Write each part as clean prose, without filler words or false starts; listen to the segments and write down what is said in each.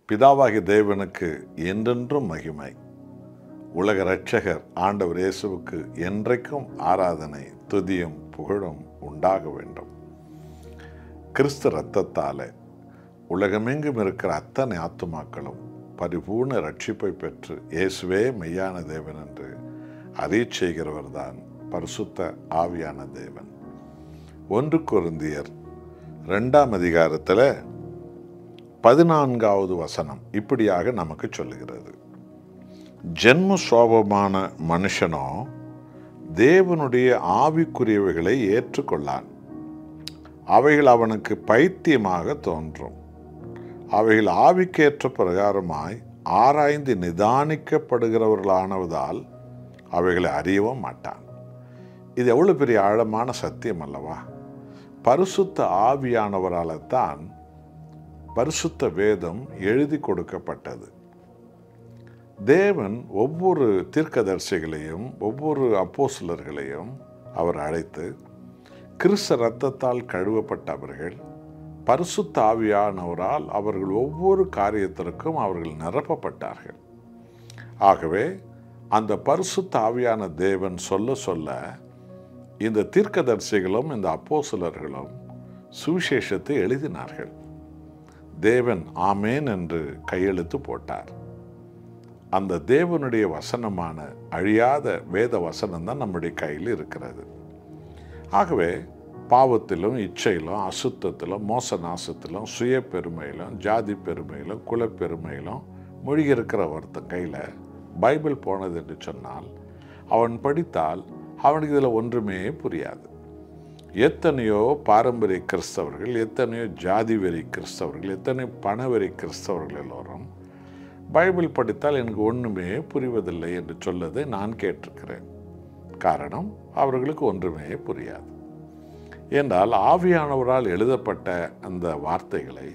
பிதாவாகிய தேவனுக்கு என்றென்றும் மகிமை. உலக இரட்சகர் ஆண்டவர் இயேசுவுக்கு என்றைக்கும் ஆராதனை, துதியும் புகழும் உண்டாக வேண்டும். கிறிஸ்து இரத்தத்தாலே உலகமெங்கும் இருக்கிற அத்தனை ஆத்துமாக்களும் பரிபூர்ண ரட்சிப்பை பெற்று இயேசுவே மெய்யான தேவன் என்று அறியச் செய்கிறவர் தான் பரிசுத்த ஆவியான தேவன். 1 கொரிந்தியர் 2ஆம் அதிகாரத்தில் 14வது வசனம் இப்படியாக நமக்கு சொல்லுகிறது. ஜென்ம சுவாபமான மனுஷனோ தேவனுடைய ஆவிக்குரியவைகளை ஏற்றுக்கொள்ளான். அவைகள் அவனுக்கு பைத்தியமாக தோன்றும். அவைகள் ஆவிக்கேற்ற பிரகாரமாய் ஆராய்ந்து நிதானிக்கப்படுகிறவர்களானதால் அவைகளை அறியவும் மாட்டான். இது எவ்வளோ பெரிய ஆழமான சத்தியம் அல்லவா? பரிசுத்த ஆவியானவரால் தான் பரிசுத்த வேதம் எழுதி கொடுக்கப்பட்டது. தேவன் ஒவ்வொரு தீர்க்கதரிசிகளையும் ஒவ்வொரு அப்போஸ்தலர்களையும் அவர் அழைத்து கிறிஸ்து இரத்தத்தால் கழுவப்பட்டவர்கள் பரிசுத்த ஆவியானவரால் அவர்கள் ஒவ்வொரு காரியத்திற்கும் அவர்கள் நிரப்பப்பட்டார்கள். ஆகவே அந்த பரிசுத்த ஆவியான தேவன் சொல்ல சொல்ல இந்த தீர்க்கதரிசிகளும் இந்த அப்போஸ்தலர்களும் சுவிசேஷத்தை எழுதினார்கள். தேவன் ஆமேன் என்று கையெழுத்து போட்டார். அந்த தேவனுடைய வசனமான அழியாத வேத வசனம் தான் நம்முடைய கையில் இருக்கிறது. ஆகவே பாவத்திலும் இச்சையிலும் அசுத்தத்திலும் மோச நாசத்திலும் சுய பெருமையிலும் ஜாதி பெருமையிலும் குலப்பெருமையிலும் மூழ்கி இருக்கிற ஒருத்தன் கையில் பைபிள் போனது என்று சொன்னால் அவன் படித்தால் அவனுக்கு இதில் ஒன்றுமே புரியாது. எத்தனையோ பாரம்பரிய கிறிஸ்தவர்கள், எத்தனையோ ஜாதி வெறி கிறிஸ்தவர்கள், எத்தனையோ பணவெறி கிறிஸ்தவர்கள் எல்லோரும் பைபிள் படித்தால் எனக்கு ஒன்றுமே புரிவதில்லை என்று சொல்லதை நான் கேட்டிருக்கிறேன். காரணம், அவர்களுக்கு ஒன்றுமே புரியாது. என்றால் ஆவியானவரால் எழுதப்பட்ட அந்த வார்த்தைகளை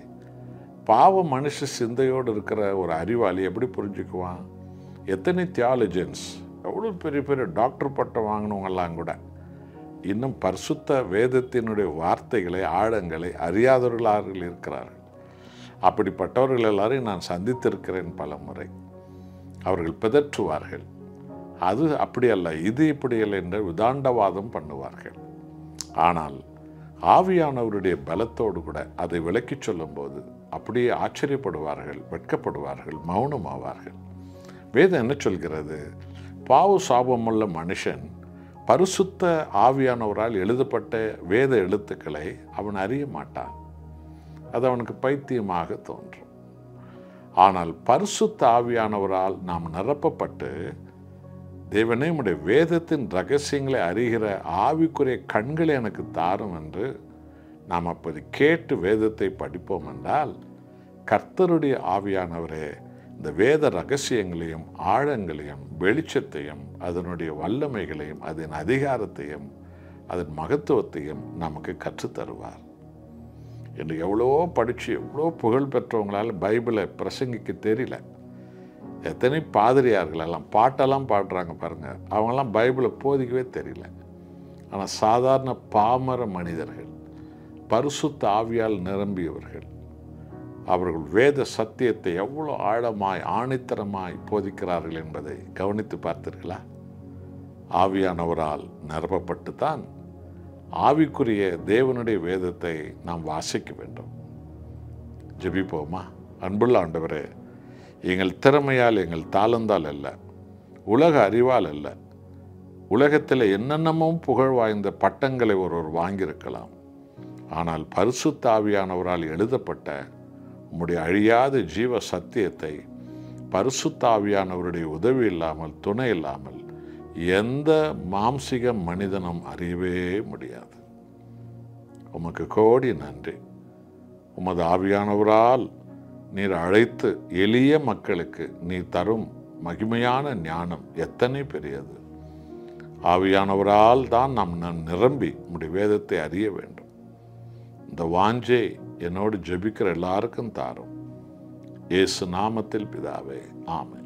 பாவ மனுஷ சிந்தையோடு இருக்கிற ஒரு அறிவாளி எப்படி புரிஞ்சுக்குவான்? எத்தனை தியாலஜன்ஸ், எவ்வளோ பெரிய பெரிய டாக்டர் பட்டம் வாங்கினவங்கெல்லாம் கூட இன்னும் பரிசுத்த வேதத்தினுடைய வார்த்தைகளை ஆழங்களை அறியாதவர்களாக இருக்கிறார்கள். அப்படிப்பட்டவர்கள் எல்லாரையும் நான் சந்தித்திருக்கிறேன் பல முறை. அவர்கள் பிதற்றுவார்கள். அது அப்படி அல்ல, இது இப்படி அல்ல என்று விதாண்டவாதம் பண்ணுவார்கள். ஆனால் ஆவியானவருடைய பலத்தோடு கூட அதை விளக்கி சொல்லும்போது அப்படியே ஆச்சரியப்படுவார்கள், வெட்கப்படுவார்கள், மௌனமாவார்கள். வேதம் என்ன சொல்கிறது? பாவ சாபமுள்ள மனுஷன் பரிசுத்த ஆவியானவரால் எழுதப்பட்ட வேத எழுத்துக்களை அவன் அறிய மாட்டான். அது அவனுக்கு பைத்தியமாக தோன்றும். ஆனால் பரிசுத்த ஆவியானவரால் நாம் நிரப்பப்பட்டு தேவனே உம்முடைய வேதத்தின் ரகசியங்களை அறிகிற ஆவிக்குரிய கண்களை எனக்கு தாரும் என்று நாம் அப்போது கேட்டு வேதத்தை படிப்போம் என்றால் கர்த்தருடைய ஆவியானவரே இந்த வேத ரகசியங்களையும் ஆழங்களையும் வெளிச்சத்தையும் அதனுடைய வல்லமைகளையும் அதன் அதிகாரத்தையும் அதன் மகத்துவத்தையும் நமக்கு கற்றுத்தருவார். என்று எவ்வளோ படித்து எவ்வளோ புகழ் பெற்றவங்களால் பைபிளை பிரசங்கிக்க தெரியல. எத்தனை பாதிரியார்கள் எல்லாம் பாட்டெல்லாம் பாடுறாங்க பாருங்கள், அவங்கெல்லாம் பைபிளை போதிக்கவே தெரியல. ஆனால் சாதாரண பாமர மனிதர்கள், பரிசுத்த ஆவியால் நிரம்பியவர்கள், அவர்கள் வேத சத்தியத்தை எவ்வளோ ஆழமாய் ஆணித்தரமாய் போதிக்கிறார்கள் என்பதை கவனித்து பார்த்தீர்களா? ஆவியானவரால் நிரப்பப்பட்டு தான் ஆவிக்குரிய தேவனுடைய வேதத்தை நாம் வாசிக்க வேண்டும். ஜெபிப்போமா? அன்புள்ள ஆண்டவரே, எங்கள் திறமையால் எங்கள் தாளந்தால் அல்ல, உலக அறிவால் அல்ல, உலகத்தில் என்னென்னமோ புகழ் வாய்ந்த பட்டங்களை ஒருவர் வாங்கியிருக்கலாம். ஆனால் பரிசுத்த ஆவியானவரால் எழுதப்பட்ட உம்முடைய அழியாத ஜீவ சத்தியத்தை பரிசுத்த ஆவியானவருடைய உதவி இல்லாமல், துணை இல்லாமல் எந்த மாம்சிக மனிதனும் அறியவே முடியாது. உமக்கு கோடி நன்றி. உமது ஆவியானவரால் நீர் அழைத்து எளிய மக்களுக்கு நீர் தரும் மகிமையான ஞானம் எத்தனை பெரியது. ஆவியானவரால் தான் நாம் நிரம்பி உம்முடைய வேதத்தை அறிய வேண்டும். இந்த வாஞ்சை என்னோடு ஜெபிக்கிற எல்லாருக்கும் தாரும். இயேசு நாமத்தில் பிதாவே, ஆமென்.